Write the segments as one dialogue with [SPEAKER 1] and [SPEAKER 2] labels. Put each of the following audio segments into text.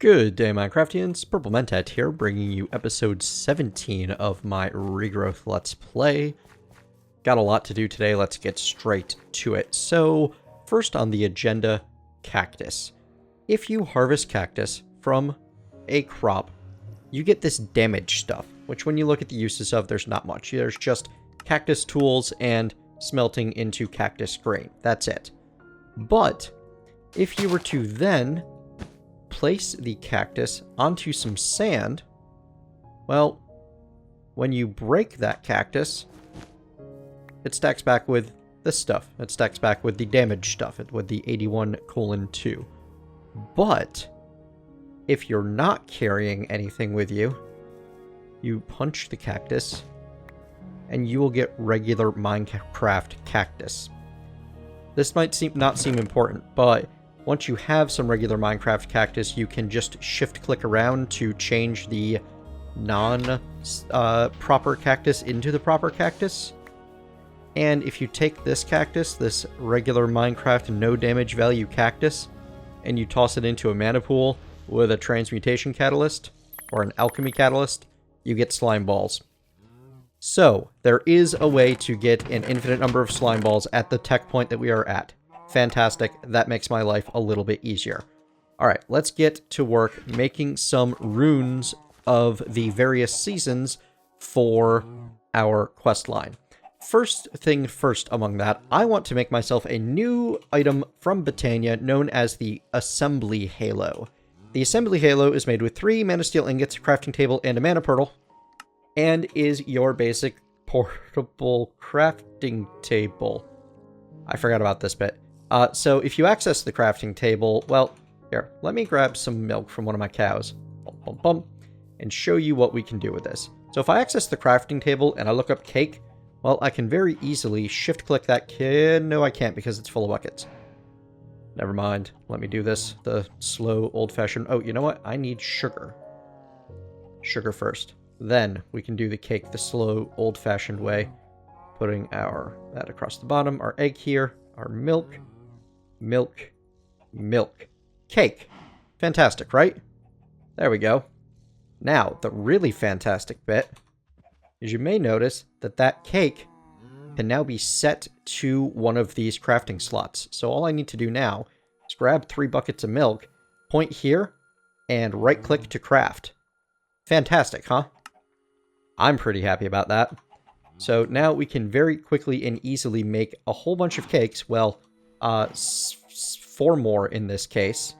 [SPEAKER 1] Good day, Minecraftians. Purple Mentat here, bringing you episode 17 of my Regrowth Let's Play. Got a lot to do today, let's get straight to it. So, first on the agenda, cactus. If you harvest cactus from a crop, you get this damage stuff, which when you look at the uses of, there's not much. There's just cactus tools and smelting into cactus grain. That's it. But, if you were to then place the cactus onto some sand, well, when you break that cactus, it stacks back with this stuff. It stacks back with the damage stuff, with the 81:2. But if you're not carrying anything with you, you punch the cactus, and you will get regular Minecraft cactus. This might not seem important, but once you have some regular Minecraft cactus, you can just shift-click around to change the non-proper cactus into the proper cactus. And if you take this cactus, this regular Minecraft no-damage value cactus, and you toss it into a mana pool with a transmutation catalyst, or an alchemy catalyst, you get slime balls. So, there is a way to get an infinite number of slime balls at the tech point that we are at. Fantastic. That makes my life a little bit easier. Alright, let's get to work making some runes of the various seasons for our quest line. First thing first among that, I want to make myself a new item from Botania known as the Assembly Halo. The Assembly Halo is made with 3 Mentat ingots, a crafting table, and a mana pearl, and is your basic portable crafting table. I forgot about this bit. So if you access the crafting table, well, here, let me grab some milk from one of my cows, and show you what we can do with this. So if I access the crafting table and I look up cake, well, I can very easily shift-click that no, I can't because it's full of buckets. Never mind. Let me do this the slow, old-fashioned... Oh, you know what? I need sugar. Sugar first. Then we can do the cake the slow, old-fashioned way. Putting that across the bottom, our egg here, our milk, milk, milk. Cake. Fantastic, right? There we go. Now, the really fantastic bit is you may notice that that cake can now be set to one of these crafting slots. So all I need to do now is grab 3 buckets of milk, point here, and right-click to craft. Fantastic, huh? I'm pretty happy about that. So now we can very quickly and easily make a whole bunch of cakes, well, 4 more in this case,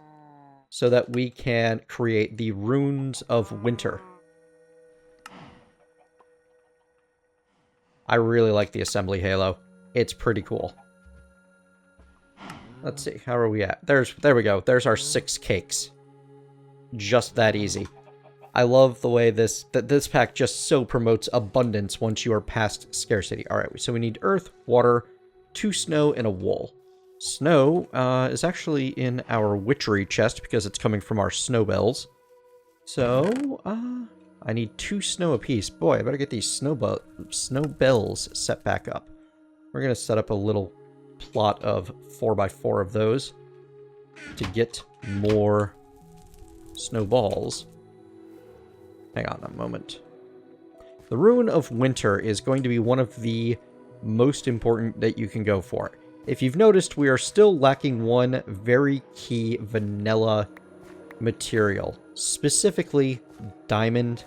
[SPEAKER 1] so that we can create the Runes of Winter. I really like the Assembly Halo. It's pretty cool. Let's see, how are we at? There we go. There's our 6 cakes. Just that easy. I love the way this pack just so promotes abundance once you are past scarcity. Alright, so we need earth, water, 2 snow, and a wool. Snow is actually in our witchery chest because it's coming from our snow bells. So, I need 2 snow apiece. Boy, I better get these snow bells set back up. We're going to set up a little plot of 4x4 of those to get more snowballs. Hang on a moment. The Rune of Winter is going to be one of the most important that you can go for. If you've noticed, we are still lacking one very key vanilla material, specifically diamond.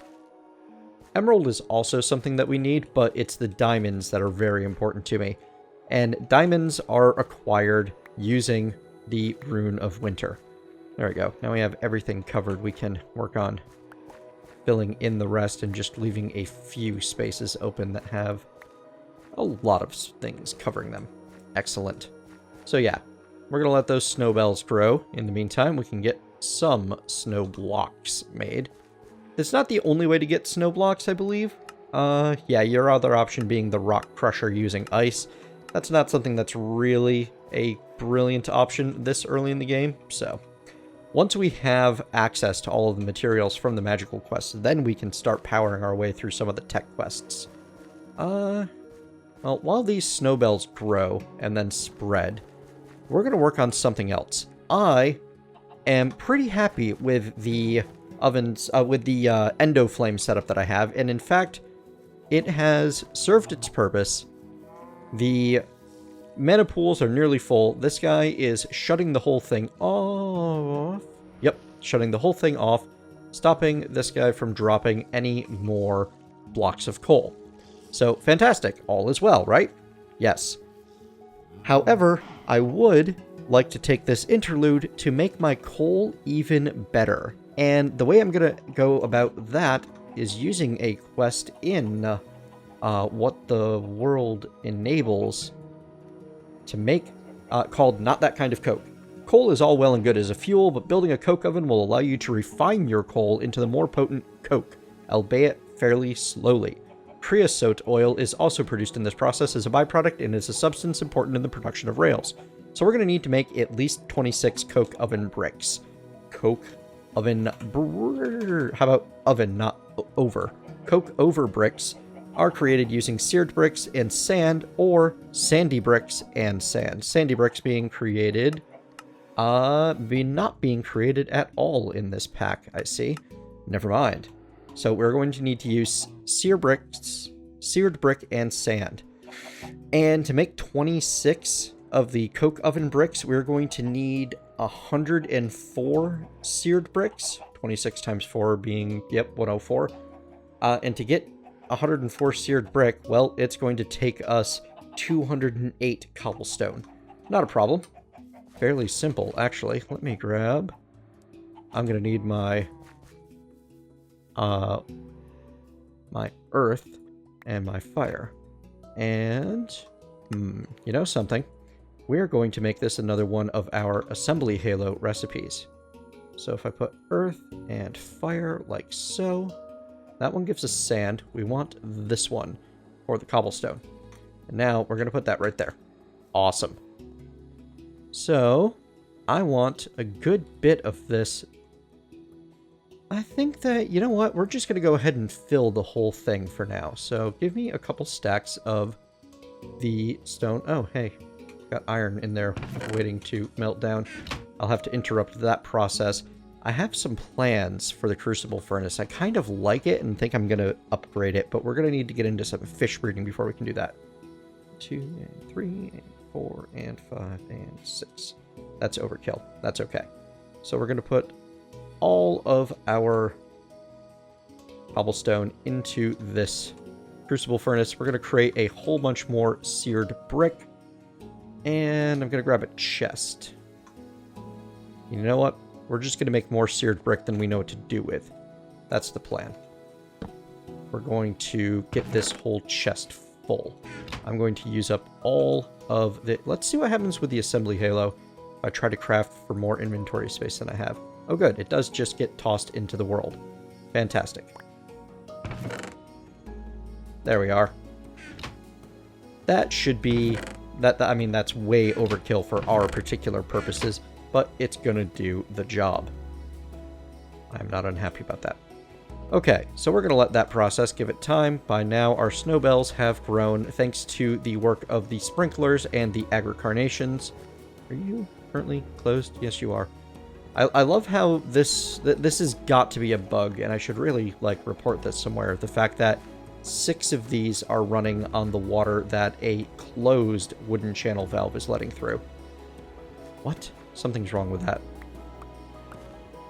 [SPEAKER 1] Emerald is also something that we need, but it's the diamonds that are very important to me. And diamonds are acquired using the Rune of Winter. There we go. Now we have everything covered. We can work on filling in the rest and just leaving a few spaces open that have a lot of things covering them. Excellent. So yeah, we're going to let those snow bells grow. In the meantime, we can get some snow blocks made. It's not the only way to get snow blocks, I believe. Yeah, your other option being the rock crusher using ice. That's not something that's really a brilliant option this early in the game, so... Once we have access to all of the materials from the magical quests, then we can start powering our way through some of the tech quests. Well, while these snow bells grow and then spread, we're going to work on something else. I am pretty happy with the ovens, with the endo flame setup that I have, and in fact, it has served its purpose. The mana pools are nearly full. This guy is shutting the whole thing off. Yep, shutting the whole thing off, stopping this guy from dropping any more blocks of coal. So, fantastic. All is well, right? Yes. However, I would like to take this interlude to make my coal even better. And the way I'm going to go about that is using a quest in What the World Enables to make, called Not That Kind of Coke. Coal is all well and good as a fuel, but building a coke oven will allow you to refine your coal into the more potent coke, albeit fairly slowly. Creosote oil is also produced in this process as a byproduct and is a substance important in the production of rails. So we're going to need to make at least 26 coke oven bricks. Coke oven... How about oven, not over? Coke over bricks are created using seared bricks and sand, or sandy bricks and sand. Sandy bricks being created... not being created at all in this pack, I see. Never mind. So we're going to need to use seared brick and sand. And to make 26 of the coke oven bricks, we're going to need 104 seared bricks. 26 times 4 being, yep, 104. And to get 104 seared brick, well, it's going to take us 208 cobblestone. Not a problem. Fairly simple, actually. Let me grab... I'm going to need my... my earth and my fire. And... you know something? We're going to make this another one of our assembly halo recipes. So if I put earth and fire like so, that one gives us sand. We want this one for the cobblestone. And now we're going to put that right there. Awesome. So, I want a good bit of this. I think that, you know what, we're just going to go ahead and fill the whole thing for now. So, give me a couple stacks of the stone. Oh, hey, got iron in there waiting to melt down. I'll have to interrupt that process. I have some plans for the crucible furnace. I kind of like it and think I'm going to upgrade it, but we're going to need to get into some fish breeding before we can do that. 2 and 3 and 4 and 5 and 6. That's overkill. That's okay. So we're going to put all of our cobblestone into this crucible furnace. We're going to create a whole bunch more seared brick. And I'm going to grab a chest. You know what? We're just going to make more seared brick than we know what to do with. That's the plan. We're going to get this whole chest full. I'm going to use up all of the... Let's see what happens with the assembly halo if I try to craft for more inventory space than I have. Oh good, it does just get tossed into the world. Fantastic. There we are. That should be... I mean, that's way overkill for our particular purposes, but it's gonna do the job. I'm not unhappy about that. Okay, so we're going to let that process, give it time. By now, our snowbells have grown thanks to the work of the sprinklers and the agricarnations. Are you currently closed? Yes, you are. I love how this has got to be a bug, and I should really, like, report this somewhere. The fact that 6 of these are running on the water that a closed wooden channel valve is letting through. What? Something's wrong with that.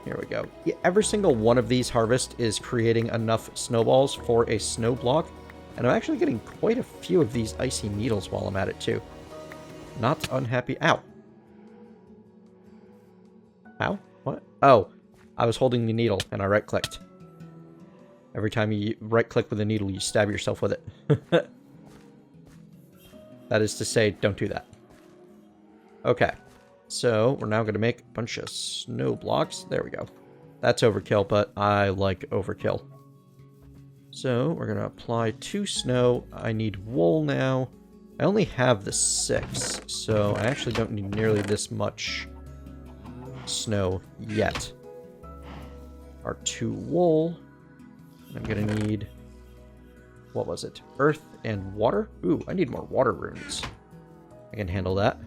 [SPEAKER 1] Here we go. Yeah, every single one of these harvests is creating enough snowballs for a snow block, and I'm actually getting quite a few of these icy needles while I'm at it, too. Not unhappy. Ow. Ow? What? Oh, I was holding the needle, and I right-clicked. Every time you right-click with a needle, you stab yourself with it. That is to say, don't do that. Okay. So, we're now going to make a bunch of snow blocks. There we go. That's overkill, but I like overkill. So, we're going to apply 2 snow. I need wool now. I only have the 6, so I actually don't need nearly this much snow yet. Our 2 wool. I'm going to need... What was it? Earth and water? Ooh, I need more water runes. I can handle that.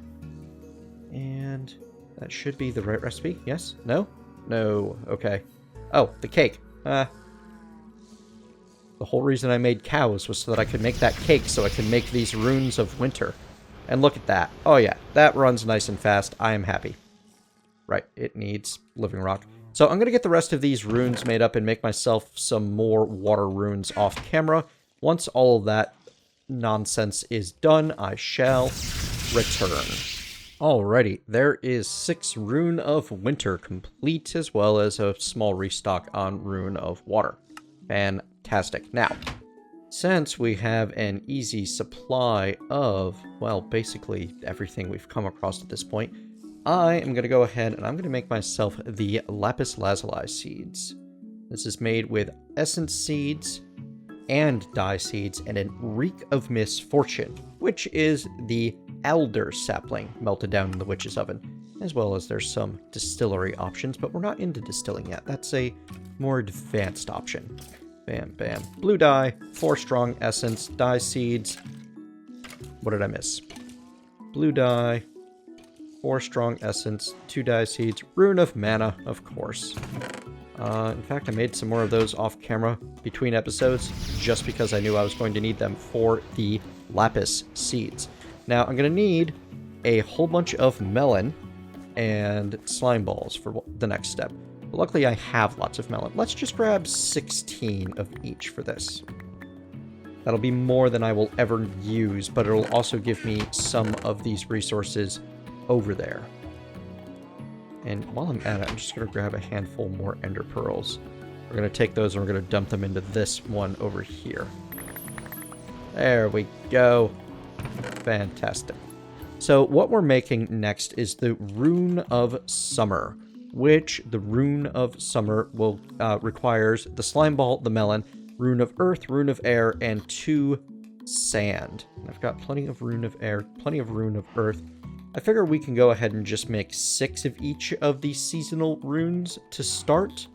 [SPEAKER 1] And That should be the right recipe. Yes? No? No. Okay. Oh, the cake. The whole reason I made cows was so that I could make that cake so I could make these runes of winter. And look at that. Oh yeah, that runs nice and fast. I am happy. Right, it needs living rock. So I'm going to get the rest of these runes made up and make myself some more water runes off camera. Once all of that nonsense is done, I shall return. Alrighty, there is 6 Rune of Winter complete, as well as a small restock on Rune of Water. Fantastic. Now, since we have an easy supply of, well, basically everything we've come across at this point, I am going to go ahead and I'm going to make myself the Lapis Lazuli seeds. This is made with essence seeds and dye seeds and a Reek of Misfortune, which is the alder sapling melted down in the witch's oven, as well as there's some distillery options, but we're not into distilling yet. That's a more advanced option. Bam, bam. Blue dye, 4 strong essence, dye seeds. What did I miss? Blue dye, 4 strong essence, 2 dye seeds, Rune of Mana, of course. In fact, I made some more of those off camera between episodes, just because I knew I was going to need them for the Lapis seeds. Now, I'm going to need a whole bunch of melon and slime balls for the next step. But luckily, I have lots of melon. Let's just grab 16 of each for this. That'll be more than I will ever use, but it'll also give me some of these resources over there. And while I'm at it, I'm just going to grab a handful more ender pearls. We're going to take those and we're going to dump them into this one over here. There we go. Fantastic. So what we're making next is the Rune of Summer, which the Rune of Summer will requires the slime ball, the melon, Rune of Earth, Rune of Air, and 2 sand. I've got plenty of Rune of Air, plenty of Rune of Earth. I figure we can go ahead and just make 6 of each of these seasonal runes to start.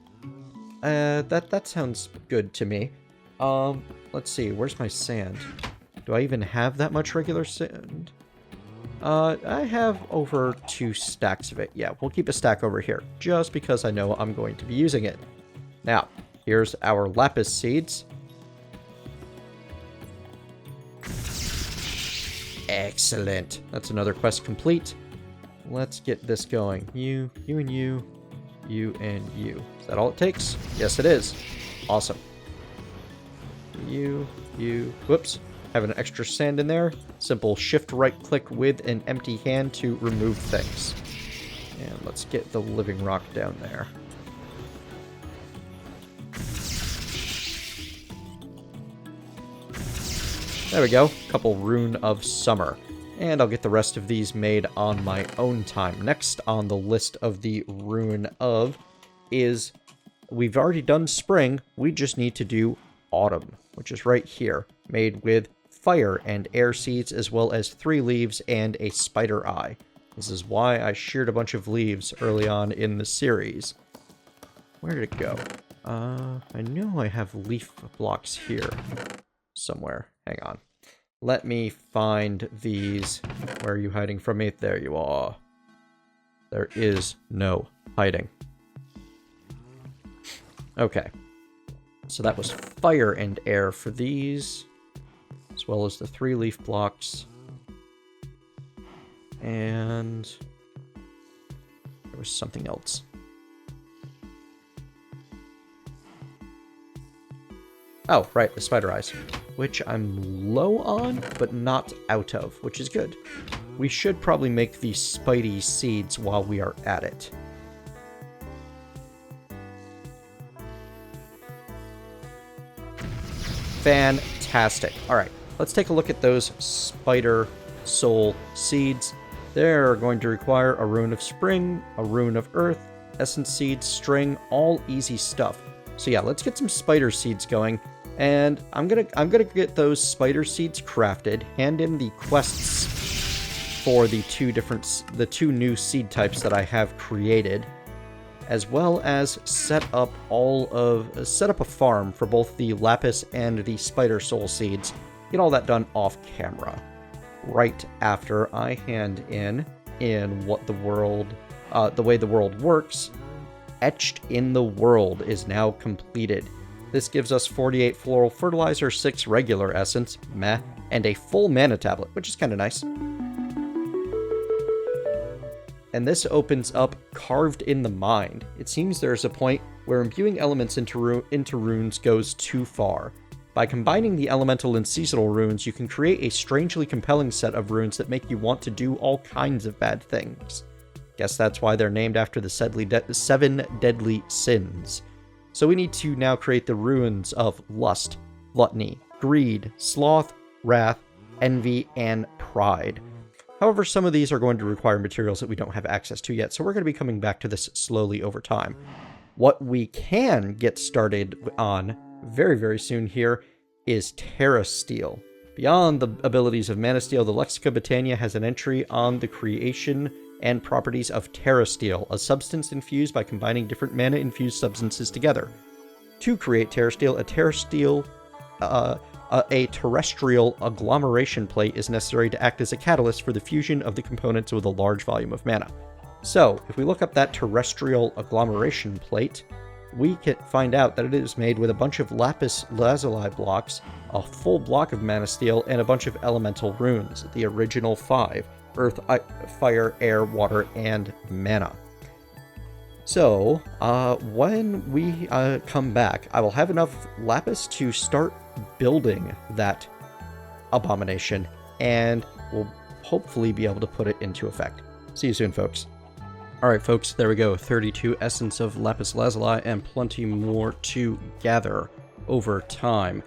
[SPEAKER 1] That sounds good to me. Let's see, where's my sand? Do I even have that much regular sand? I have over 2 stacks of it. Yeah, we'll keep a stack over here, just because I know I'm going to be using it. Now, here's our lapis seeds. Excellent. That's another quest complete. Let's get this going. You and you and you. Is that all it takes? Yes, it is. Awesome. You. Whoops. Have an extra sand in there. Simple shift right click with an empty hand to remove things. And let's get the living rock down there. There we go. Couple Rune of Summer. And I'll get the rest of these made on my own time. Next on the list of the Rune of is, we've already done spring, we just need to do autumn, which is right here, made with fire and air seeds, as well as 3 leaves and a spider eye. This is why I sheared a bunch of leaves early on in the series. Where did it go? I know I have leaf blocks here somewhere. Hang on. Let me find these. Where are you hiding from me? There you are. There is no hiding. Okay. So that was fire and air for these, as well as the 3 leaf blocks. And there was something else. Oh, right, the spider eyes, which I'm low on, but not out of, which is good. We should probably make these spidey seeds while we are at it. Fantastic. All right, let's take a look at those spider soul seeds. They're going to require a Rune of Spring, a Rune of Earth, essence seeds, string, all easy stuff. So yeah, let's get some spider seeds going. And I'm gonna get those spider seeds crafted, hand in the quests for the 2 new seed types that I have created, as well as set up a farm for both the lapis and the spider soul seeds. Get all that done off camera right after I hand in what the world the way the world works, Etched in the World is now completed. This gives us 48 floral fertilizer, 6 regular essence, meh, and a full mana tablet, which is kind of nice. And this opens up Carved in the Mind. It seems there's a point where imbuing elements into runes goes too far. By combining the elemental and seasonal runes, you can create a strangely compelling set of runes that make you want to do all kinds of bad things. Guess that's why they're named after the 7 deadly sins. So we need to now create the runes of lust, gluttony, greed, sloth, wrath, envy, and pride. However, some of these are going to require materials that we don't have access to yet, so we're going to be coming back to this slowly over time. What we can get started on very, very soon here is Terrasteel. Beyond the abilities of Manasteel, the Lexica Botania has an entry on the creation and properties of Terrasteel, a substance infused by combining different mana-infused substances together. To create Terrasteel, a terrestrial agglomeration plate is necessary to act as a catalyst for the fusion of the components with a large volume of mana. So, if we look up that terrestrial agglomeration plate, we can find out that it is made with a bunch of lapis lazuli blocks, a full block of Manasteel, and a bunch of elemental runes, the original 5. Earth, fire, air, water, and mana. So, when we come back, I will have enough lapis to start building that abomination, and we'll hopefully be able to put it into effect. See you soon, folks. Alright, folks, there we go. 32 essence of lapis lazuli and plenty more to gather over time.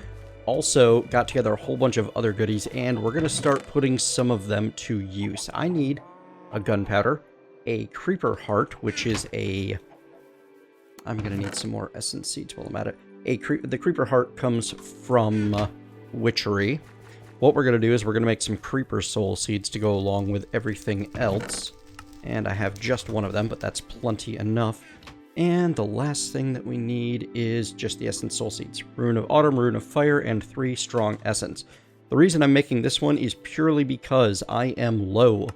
[SPEAKER 1] Also got together a whole bunch of other goodies, and we're going to start putting some of them to use. I need a gunpowder, a creeper heart, which is a... I'm going to need some more essence seeds while I'm at it. The creeper heart comes from witchery. What we're going to do is we're going to make some creeper soul seeds to go along with everything else. And I have just one of them, but that's plenty enough. And the last thing that we need is just the essence soul seeds. Rune of Autumn, Rune of Fire, and 3 strong essence. The reason I'm making this one is purely because I am low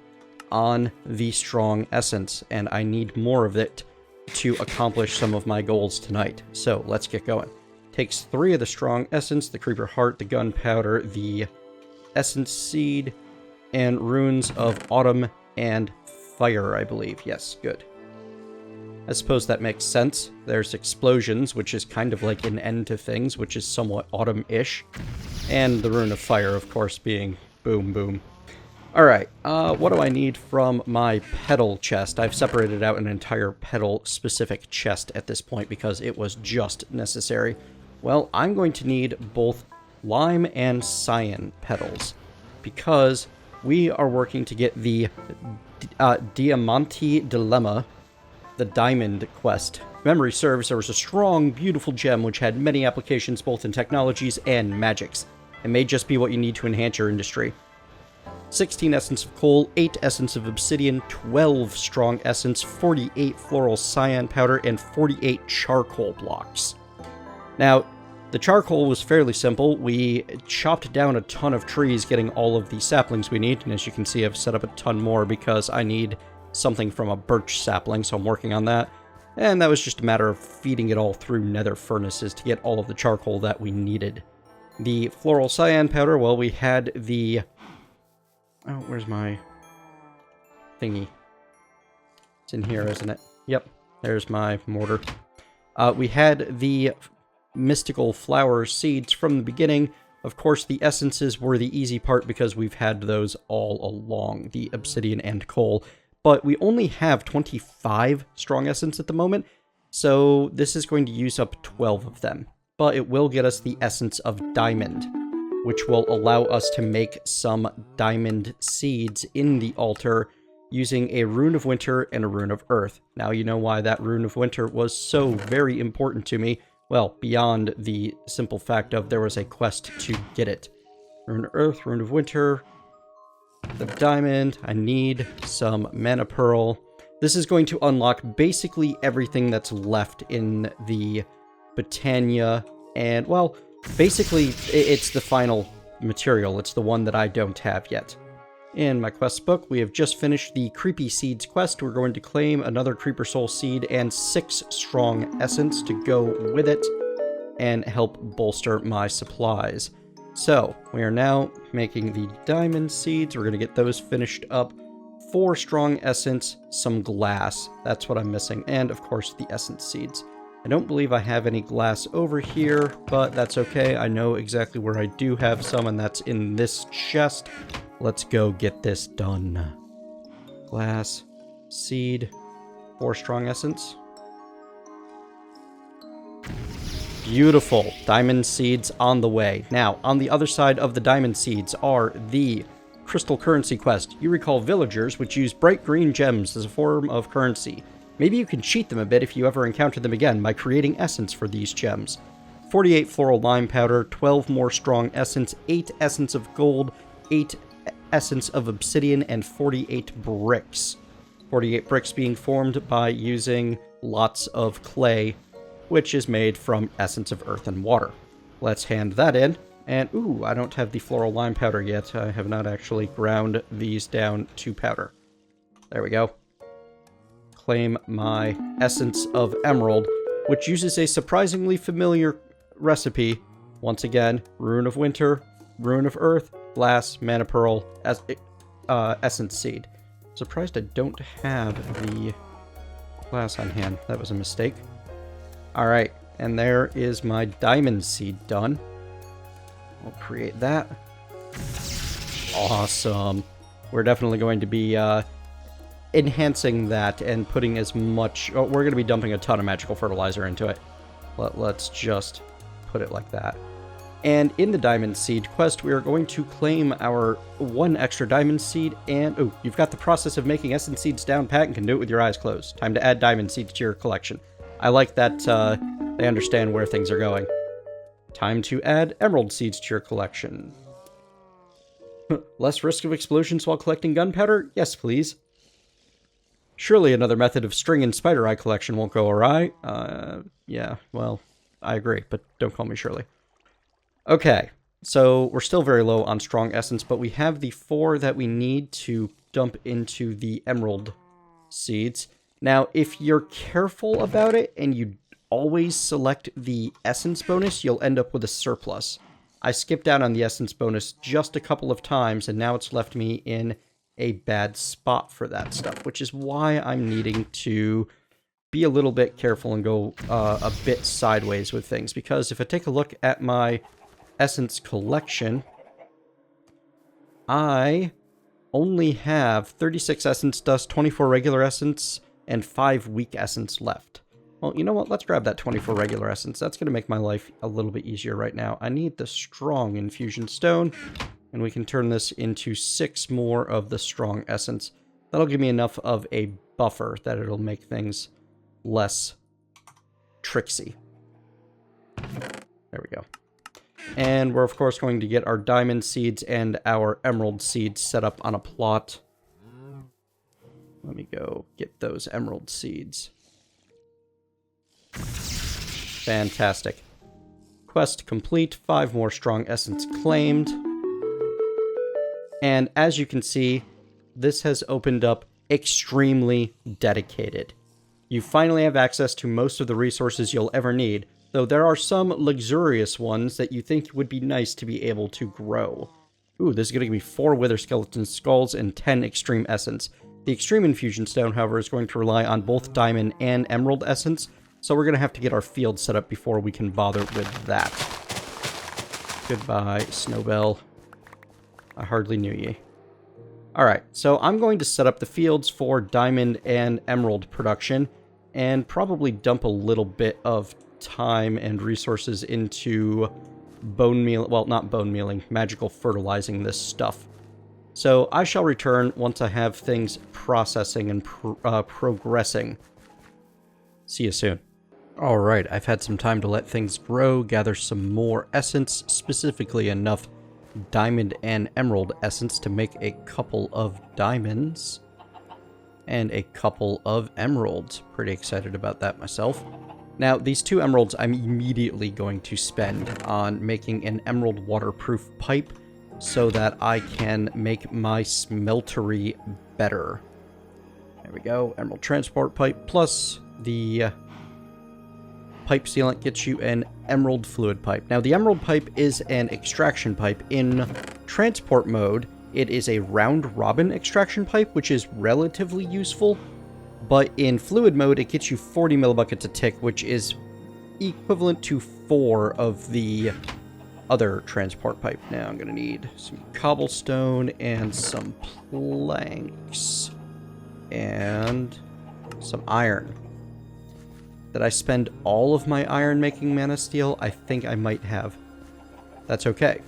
[SPEAKER 1] on the strong essence, and I need more of it to accomplish some of my goals tonight. So let's get going. Takes 3 of the strong essence, the creeper heart, the gunpowder, the essence seed, and runes of Autumn and Fire, I believe. Yes, good. I suppose that makes sense. There's explosions, which is kind of like an end to things, which is somewhat autumn-ish. And the Rune of Fire, of course, being boom, boom. Alright, what do I need from my petal chest? I've separated out an entire petal-specific chest at this point because it was just necessary. Well, I'm going to need both lime and cyan petals because we are working to get the Diamante Dilemma, the Diamond Quest. If memory serves, there was a strong, beautiful gem which had many applications both in technologies and magics. It may just be what you need to enhance your industry. 16 essence of coal, 8 essence of obsidian, 12 strong essence, 48 floral cyan powder, and 48 charcoal blocks. Now, the charcoal was fairly simple. We chopped down a ton of trees getting all of the saplings we need, and as you can see, I've set up a ton more because I need something from a birch sapling, so I'm working on that. And that was just a matter of feeding it all through nether furnaces to get all of the charcoal that we needed. The floral cyan powder, well, we had the... Oh, where's my thingy? It's in here, isn't it? Yep, there's my mortar. We had the mystical flower seeds from the beginning. Of course, the essences were the easy part because we've had those all along, the obsidian and coal. But we only have 25 strong essence at the moment, so this is going to use up 12 of them. But it will get us the essence of diamond, which will allow us to make some diamond seeds in the altar using a Rune of Winter and a Rune of Earth. Now you know why that Rune of Winter was so very important to me. Well, beyond the simple fact of there was a quest to get it. Rune of Earth, Rune of Winter, the diamond. I need some mana pearl. This is going to unlock basically everything that's left in the Botania, and, well, basically, it's the final material. It's the one that I don't have yet. In my quest book, we have just finished the Creepy Seeds quest. We're going to claim another Creeper Soul Seed and 6 strong essence to go with it and help bolster my supplies. So, we are now making the diamond seeds. We're going to get those finished up. 4 strong essence, some glass. That's what I'm missing. And, of course, the essence seeds. I don't believe I have any glass over here, but that's okay. I know exactly where I do have some, and that's in this chest. Let's go get this done. Glass, seed, 4 strong essence. Beautiful. Diamond seeds on the way. Now, on the other side of the diamond seeds are the crystal currency quest. You recall villagers which use bright green gems as a form of currency. Maybe you can cheat them a bit if you ever encounter them again by creating essence for these gems. 48 floral lime powder, 12 more strong essence, 8 essence of gold, 8 essence of obsidian, and 48 bricks. 48 bricks being formed by using lots of clay, which is made from essence of earth and water. Let's hand that in. And, ooh, I don't have the floral lime powder yet. I have not actually ground these down to powder. There we go. Claim my essence of emerald, which uses a surprisingly familiar recipe. Once again, Rune of Winter, Rune of Earth, glass, mana pearl, essence seed. Surprised I don't have the glass on hand. That was a mistake. Alright, and there is my diamond seed done. I'll create that. Awesome. We're definitely going to be enhancing that and putting as much... Oh, we're going to be dumping a ton of magical fertilizer into it. Let's just put it like that. And in the diamond seed quest, we are going to claim our 1 extra diamond seed. And, oh, you've got the process of making essence seeds down pat and can do it with your eyes closed. Time to add diamond seeds to your collection. I like that they understand where things are going. Time to add emerald seeds to your collection. Less risk of explosions while collecting gunpowder? Yes, please. Surely another method of string and spider eye collection won't go awry. Yeah, well, I agree, but don't call me Shirley. Okay, so we're still very low on strong essence, but we have the 4 that we need to dump into the emerald seeds. Now, if you're careful about it and you always select the essence bonus, you'll end up with a surplus. I skipped out on the essence bonus just a couple of times, and now it's left me in a bad spot for that stuff, which is why I'm needing to be a little bit careful and go a bit sideways with things. Because if I take a look at my essence collection, I only have 36 essence dust, 24 regular essence, and 5 weak essence left. Well, you know what? Let's grab that 24 regular essence. That's going to make my life a little bit easier right now. I need the strong infusion stone, and we can turn this into 6 more of the strong essence. That'll give me enough of a buffer that it'll make things less tricksy. There we go. And we're, of course, going to get our diamond seeds and our emerald seeds set up on a plot. Let me go get those emerald seeds. Fantastic. Quest complete. 5 more strong essence claimed. And as you can see, this has opened up extremely dedicated. You finally have access to most of the resources you'll ever need, though there are some luxurious ones that you think would be nice to be able to grow. Ooh, this is going to give me 4 wither skeleton skulls and 10 extreme essence. The extreme infusion stone, however, is going to rely on both diamond and emerald essence, so we're going to have to get our field set up before we can bother with that. Goodbye, Snowbell. I hardly knew ye. Alright, so I'm going to set up the fields for diamond and emerald production, and probably dump a little bit of time and resources into bone meal, well, not bone mealing, magical fertilizing this stuff. So I shall return once I have things processing and progressing. See you soon. Alright, I've had some time to let things grow, gather some more essence, specifically enough diamond and emerald essence to make a couple of diamonds and a couple of emeralds. Pretty excited about that myself. Now, these 2 emeralds I'm immediately going to spend on making an emerald waterproof pipe so that I can make my smeltery better. There we go. Emerald transport pipe plus the pipe sealant gets you an emerald fluid pipe. Now, the emerald pipe is an extraction pipe. In transport mode, it is a round-robin extraction pipe, which is relatively useful. But in fluid mode, it gets you 40 millibuckets a tick, which is equivalent to 4 of the other transport pipe. Now, I'm going to need some cobblestone and some planks. And some iron. Did I spend all of my iron making Mentat? I think I might have. That's okay.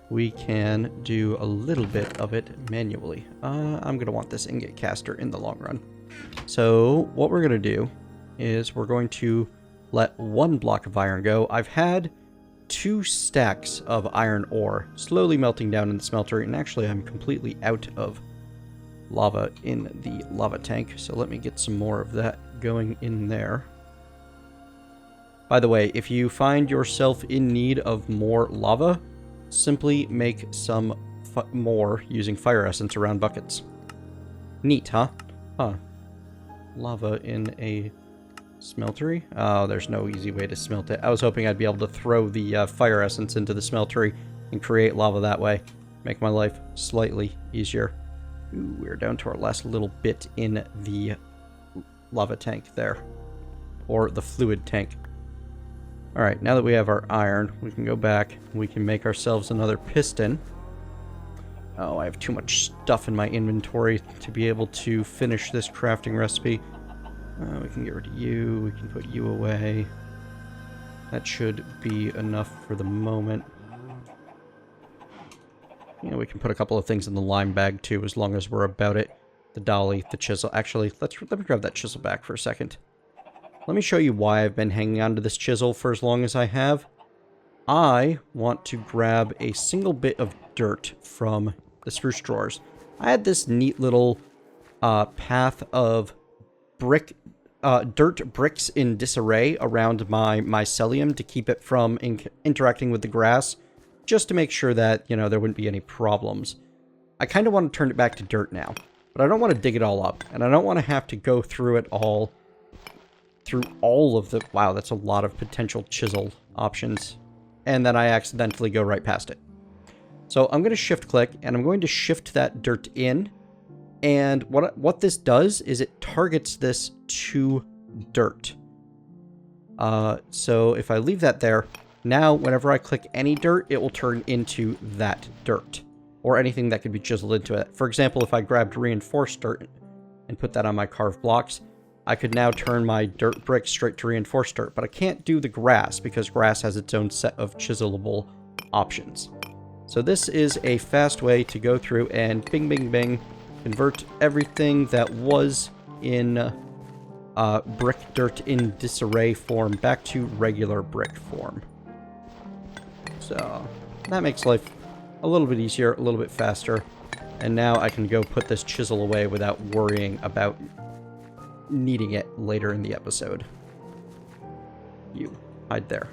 [SPEAKER 1] We can do a little bit of it manually. I'm going to want this ingot caster in the long run. So what we're going to do is we're going to let 1 block of iron go. I've had 2 stacks of iron ore slowly melting down in the smeltery, and actually I'm completely out of lava in the lava tank, so let me get some more of that going in there. By the way, if you find yourself in need of more lava, simply make some more using fire essence around buckets. Neat, huh? Huh. Lava in a smeltery? Oh, there's no easy way to smelt it. I was hoping I'd be able to throw the fire essence into the smeltery and create lava that way. Make my life slightly easier. Ooh, we're down to our last little bit in the lava tank there. Or the fluid tank. Alright, now that we have our iron, we can go back. We can make ourselves another piston. Oh, I have too much stuff in my inventory to be able to finish this crafting recipe. We can get rid of you. We can put you away. That should be enough for the moment. You know, we can put a couple of things in the lime bag too, as long as we're about it. The dolly, the chisel. Actually, let me grab that chisel back for a second. Let me show you why I've been hanging on to this chisel for as long as I have. I want to grab a single bit of dirt from the spruce drawers. I had this neat little path of dirt bricks in disarray around my mycelium to keep it from interacting with the grass, just to make sure that, you know, there wouldn't be any problems. I kind of want to turn it back to dirt now, but I don't want to dig it all up, and I don't want to have to go through it all, through all of the... Wow, that's a lot of potential chisel options, and then I accidentally go right past it. So I'm going to shift-click, and I'm going to shift that dirt in, and what this does is it targets this to dirt. So if I leave that there, now whenever I click any dirt, it will turn into that dirt, or anything that could be chiseled into it. For example, if I grabbed reinforced dirt and put that on my carved blocks, I could now turn my dirt bricks straight to reinforced dirt, but I can't do the grass because grass has its own set of chiselable options. So this is a fast way to go through and bing, bing, bing, convert everything that was in brick dirt in disarray form back to regular brick form. So that makes life a little bit easier, a little bit faster. And now I can go put this chisel away without worrying about needing it later in the episode. You, hide there.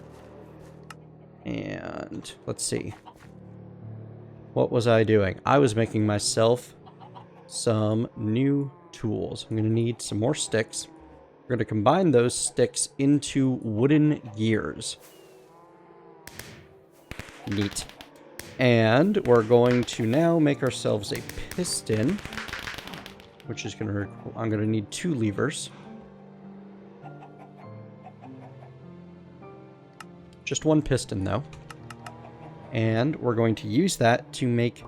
[SPEAKER 1] And let's see. What was I doing? I was making myself some new tools. I'm going to need some more sticks. We're going to combine those sticks into wooden gears. Neat. And we're going to now make ourselves a piston, which is going to... I'm going to need 2 levers. Just 1 piston, though. And we're going to use that to make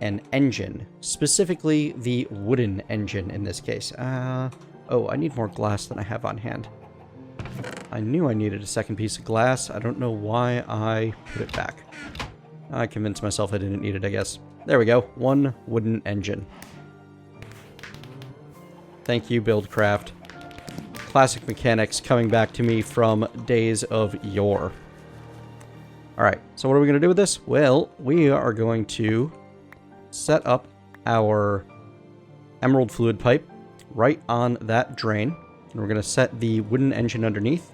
[SPEAKER 1] an engine. Specifically, the wooden engine in this case. Oh, I need more glass than I have on hand. I knew I needed a second piece of glass. I don't know why I put it back. I convinced myself I didn't need it, I guess. There we go. 1 wooden engine. Thank you, Buildcraft. Classic mechanics coming back to me from days of yore. Alright, so what are we going to do with this? Well, we are going to set up our emerald fluid pipe right on that drain. And we're going to set the wooden engine underneath.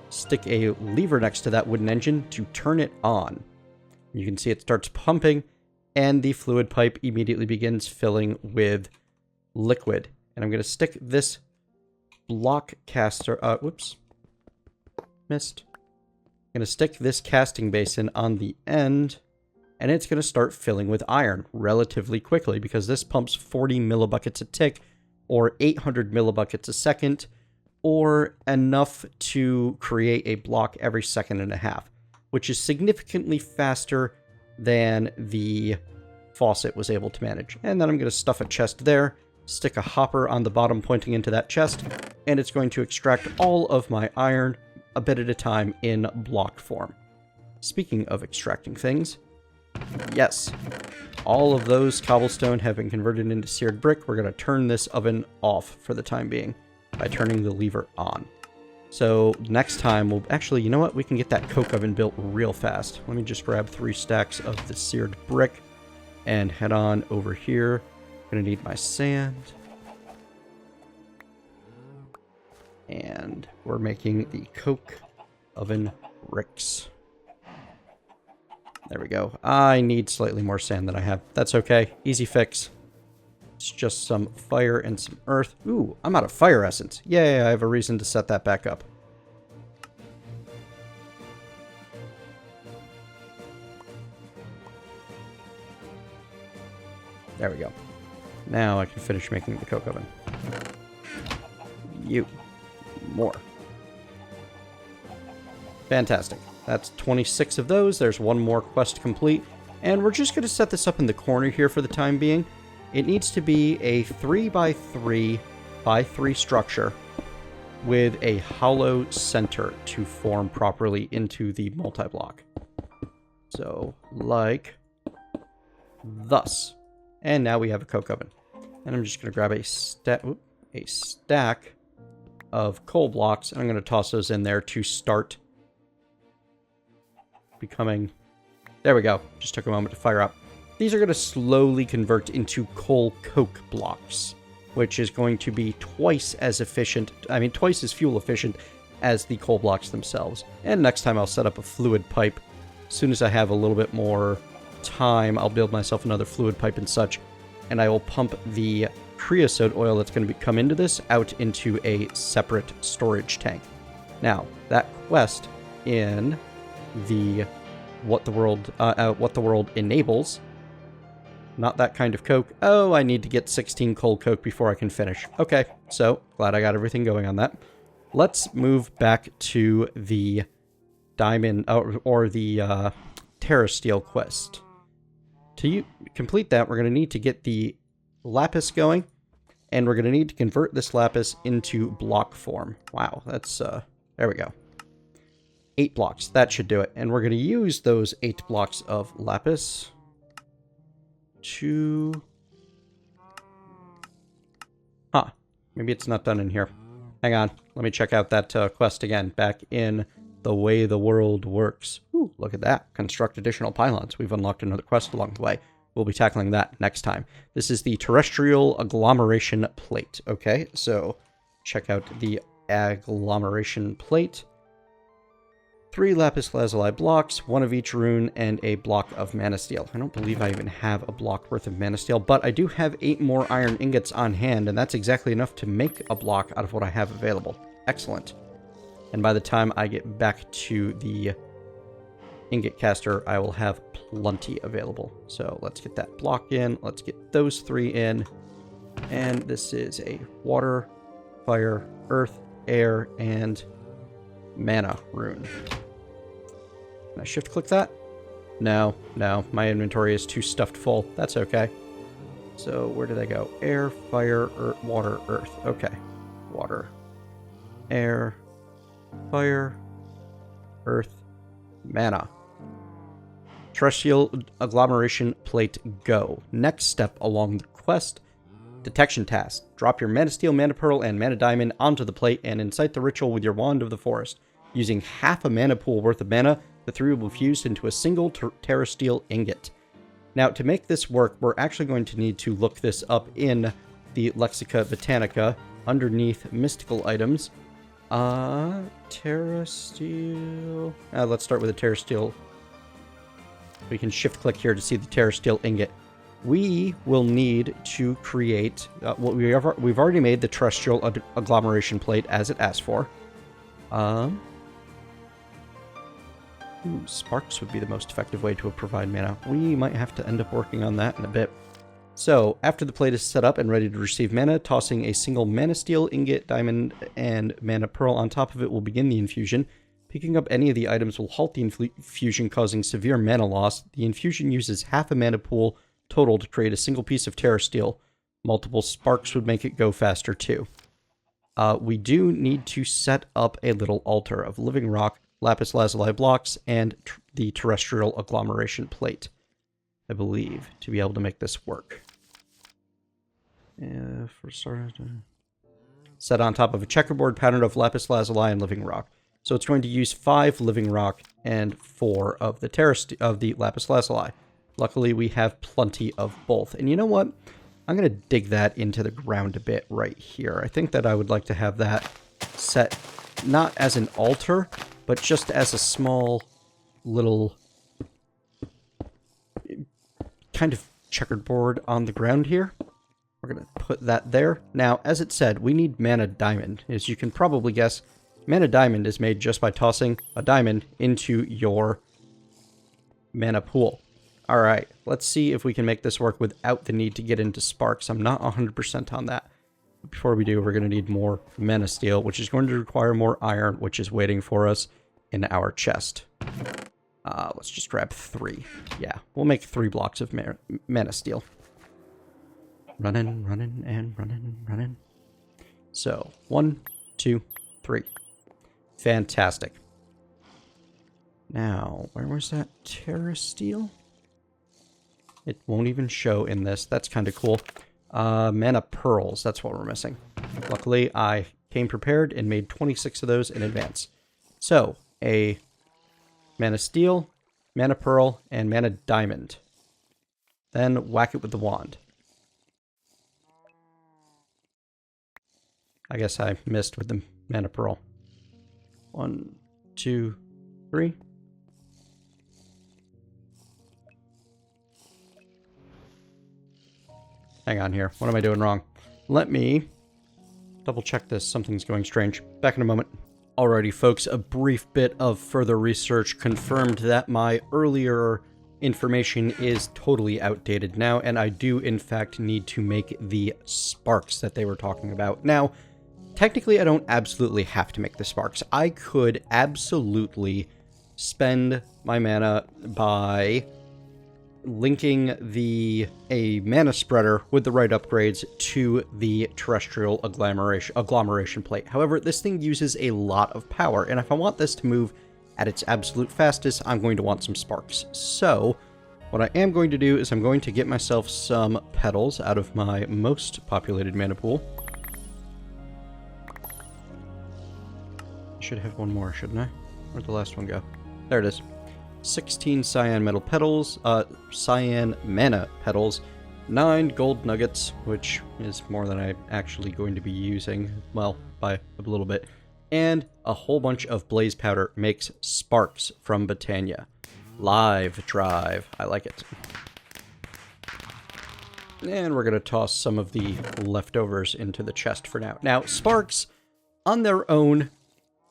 [SPEAKER 1] Stick a lever next to that wooden engine to turn it on. You can see it starts pumping, and the fluid pipe immediately begins filling with liquid. And I'm going to stick this block caster... whoops. Missed. I'm going to stick this casting basin on the end, and it's going to start filling with iron relatively quickly, because this pumps 40 millibuckets a tick, or 800 millibuckets a second, or enough to create a block every second and a half, which is significantly faster than the faucet was able to manage. And then I'm going to stuff a chest there, stick a hopper on the bottom pointing into that chest, and it's going to extract all of my iron a bit at a time in block form. Speaking of extracting things, yes, all of those cobblestone have been converted into seared brick. We're going to turn this oven off for the time being by turning the lever on. So next time we'll actually, you know what? We can get that coke oven built real fast. Let me just grab 3 stacks of the seared brick and head on over here. Gonna need my sand. And we're making the coke oven bricks. There we go. I need slightly more sand than I have. That's okay. Easy fix. It's just some fire and some earth. Ooh, I'm out of fire essence. Yay, I have a reason to set that back up. There we go. Now I can finish making the coke oven. More. Fantastic. That's 26 of those. There's one more quest complete. And we're just going to set this up in the corner here for the time being. It needs to be a 3x3x3 structure with a hollow center to form properly into the multi-block. So, like thus. And now we have a coke oven. And I'm just going to grab a stack of coal blocks, and I'm going to toss those in there to start becoming... There we go. Just took a moment to fire up. These are going to slowly convert into coal coke blocks, which is going to be twice as efficient, twice as fuel efficient as the coal blocks themselves. And next time I'll set up a fluid pipe. As soon as I have a little bit more time, I'll build myself another fluid pipe and such, and I will pump the creosote oil that's going to come into this out into a separate storage tank. Now, that quest in the what the world enables, not that kind of coke. Oh, I need to get 16 coal coke before I can finish. Okay, so glad I got everything going on that. Let's move back to the diamond or the Terrasteel quest. To complete that, we're going to need to get the lapis going, and we're going to need to convert this lapis into block form. Wow, that's, there we go. 8 blocks, that should do it. And we're going to use those 8 blocks of lapis to... Huh, maybe it's not done in here. Hang on, let me check out that quest again, back in the way the world works. Ooh, look at that. Construct additional pylons. We've unlocked another quest along the way. We'll be tackling that next time. This is the terrestrial agglomeration plate. Okay, so check out the agglomeration plate. 3 lapis lazuli blocks, 1 of each rune, and a block of manasteel. I don't believe I even have a block worth of manasteel, but I do have 8 more iron ingots on hand, and that's exactly enough to make a block out of what I have available. Excellent. And by the time I get back to the ingot caster, I will have plenty available. So let's get that block in. Let's get those 3 in. And this is a water, fire, earth, air, and mana rune. Can I shift click that? No, my inventory is too stuffed full. That's okay. So where did I go? Air, fire, earth, water, earth. Okay. Water, air, fire, earth, mana. Terrestrial agglomeration plate go. Next step along the quest. Detection task. Drop your manasteel, mana pearl, and mana diamond onto the plate and incite the ritual with your wand of the forest. Using half a mana pool worth of mana, the 3 will be fused into a single terrasteel ingot. Now, to make this work, we're actually going to need to look this up in the Lexica Botanica underneath mystical items. Terrasteel... let's start with the terrasteel. We can shift-click here to see the Terrasteel ingot. We will need to create... we've already made the terrestrial agglomeration plate as it asked for. Sparks would be the most effective way to provide mana. We might have to end up working on that in a bit. So, after the plate is set up and ready to receive mana, tossing a single Mentat ingot, diamond, and mana pearl on top of it will begin the infusion. Picking up any of the items will halt the infusion, causing severe mana loss. The infusion uses half a mana pool total to create a single piece of Terrasteel. Multiple sparks would make it go faster too. We do need to set up a little altar of living rock, lapis lazuli blocks, and the terrestrial agglomeration plate, I believe, to be able to make this work. For starters, set on top of a checkerboard pattern of lapis lazuli and living rock. So it's going to use 5 living rock and 4 of the lapis lazuli. Luckily, we have plenty of both. And you know what? I'm going to dig that into the ground a bit right here. I think that I would like to have that set not as an altar, but just as a small little kind of checkered board on the ground here. We're going to put that there. Now, as it said, we need mana diamond. As you can probably guess, mana diamond is made just by tossing a diamond into your mana pool. Alright, let's see if we can make this work without the need to get into sparks. I'm not 100% on that. Before we do, we're going to need more Mentat, which is going to require more iron, which is waiting for us in our chest. Let's just grab 3. Yeah, we'll make 3 blocks of Mentat. Running, running, and running, running. So, 1, 2, 3. Fantastic. Now, where was that Terrasteel? It won't even show in this. That's kind of cool. Mana pearls, that's what we're missing. Luckily, I came prepared and made 26 of those in advance. So, a Mentat, mana pearl, and mana diamond. Then whack it with the wand. I guess I missed with the mana pearl. 1, 2, 3. Hang on here. What am I doing wrong? Let me double check this. Something's going strange. Back in a moment. Alrighty, folks. A brief bit of further research confirmed that my earlier information is totally outdated now, and I do, in fact, need to make the sparks that they were talking about. Now, technically, I don't absolutely have to make the sparks. I could absolutely spend my mana by linking a mana spreader with the right upgrades to the terrestrial agglomeration plate. However, this thing uses a lot of power, and if I want this to move at its absolute fastest, I'm going to want some sparks. So, what I am going to do is I'm going to get myself some petals out of my most populated mana pool. I should have one more, shouldn't I? Where'd the last one go? There it is. 16 cyan mana petals, 9 gold nuggets, which is more than I'm actually going to be using, well, by a little bit, and a whole bunch of blaze powder makes sparks from Botania. Live drive. I like it. And we're going to toss some of the leftovers into the chest for now. Now, sparks, on their own,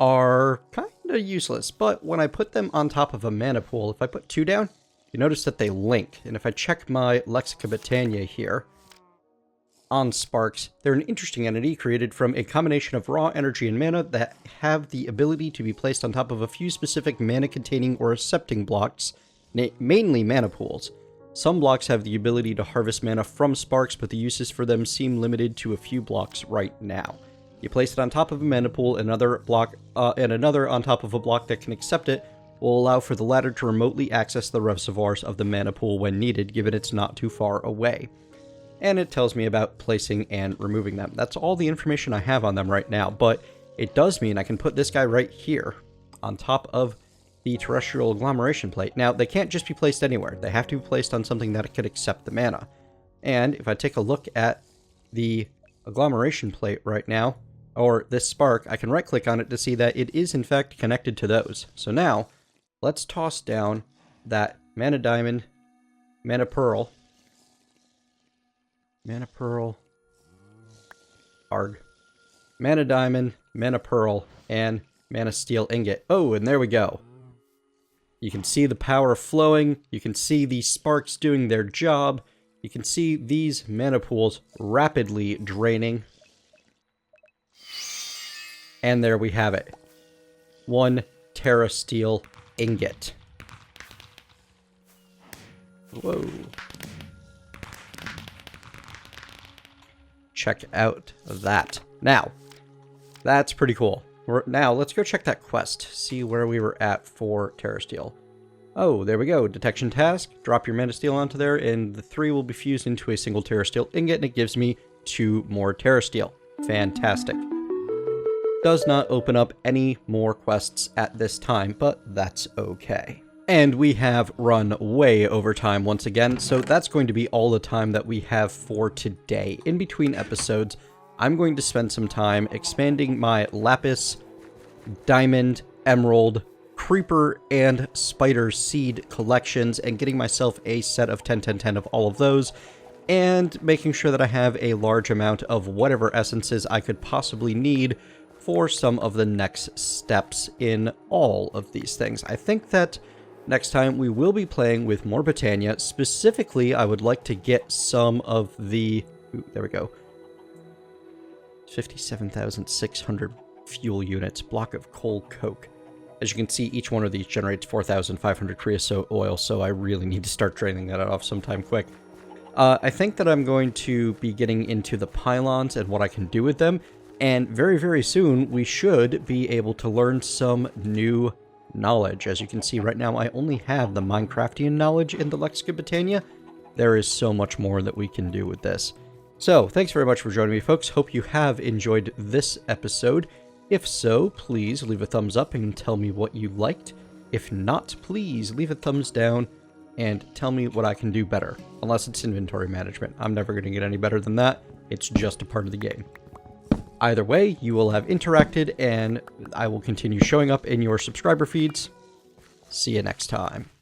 [SPEAKER 1] are kind of useless, but when I put them on top of a mana pool, if I put 2 down, you notice that they link. And if I check my Lexica Botania here, on sparks, they're an interesting entity created from a combination of raw energy and mana that have the ability to be placed on top of a few specific mana-containing or accepting blocks, mainly mana pools. Some blocks have the ability to harvest mana from sparks, but the uses for them seem limited to a few blocks right now. You place it on top of a mana pool, another on top of a block that can accept it will allow for the latter to remotely access the reservoirs of the mana pool when needed, given it's not too far away. And it tells me about placing and removing them. That's all the information I have on them right now, but it does mean I can put this guy right here on top of the terrestrial agglomeration plate. Now, they can't just be placed anywhere. They have to be placed on something that could accept the mana. And if I take a look at the agglomeration plate right now, or this spark, I can right-click on it to see that it is in fact connected to those. So now, let's toss down that mana diamond, mana pearl. Mana pearl. Arg. Mana diamond, mana pearl, and mana steel ingot. Oh, and there we go. You can see the power flowing. You can see the sparks doing their job. You can see these mana pools rapidly draining. And there we have it. 1 Terrasteel ingot. Whoa. Check out that. Now, that's pretty cool. Now, let's go check that quest. See where we were at for Terrasteel. Oh, there we go. Detection task. Drop your mana steel onto there, and the 3 will be fused into a single Terrasteel ingot, and it gives me 2 more Terrasteel. Fantastic. Does not open up any more quests at this time, but that's okay. And we have run way over time once again, so that's going to be all the time that we have for today. In between episodes, I'm going to spend some time expanding my lapis, diamond, emerald, creeper, and spider seed collections, and getting myself a set of 10-10-10 of all of those, and making sure that I have a large amount of whatever essences I could possibly need for some of the next steps in all of these things. I think that next time we will be playing with more Botania. Specifically, I would like to get some of the... Ooh, there we go. 57,600 fuel units. Block of coal coke. As you can see, each one of these generates 4,500 creosote oil, so I really need to start draining that off sometime quick. I think that I'm going to be getting into the pylons and what I can do with them. And very, very soon, we should be able to learn some new knowledge. As you can see right now, I only have the Minecraftian knowledge in the Lexica Botania. There is so much more that we can do with this. So, thanks very much for joining me, folks. Hope you have enjoyed this episode. If so, please leave a thumbs up and tell me what you liked. If not, please leave a thumbs down and tell me what I can do better. Unless it's inventory management. I'm never going to get any better than that. It's just a part of the game. Either way, you will have interacted, and I will continue showing up in your subscriber feeds. See you next time.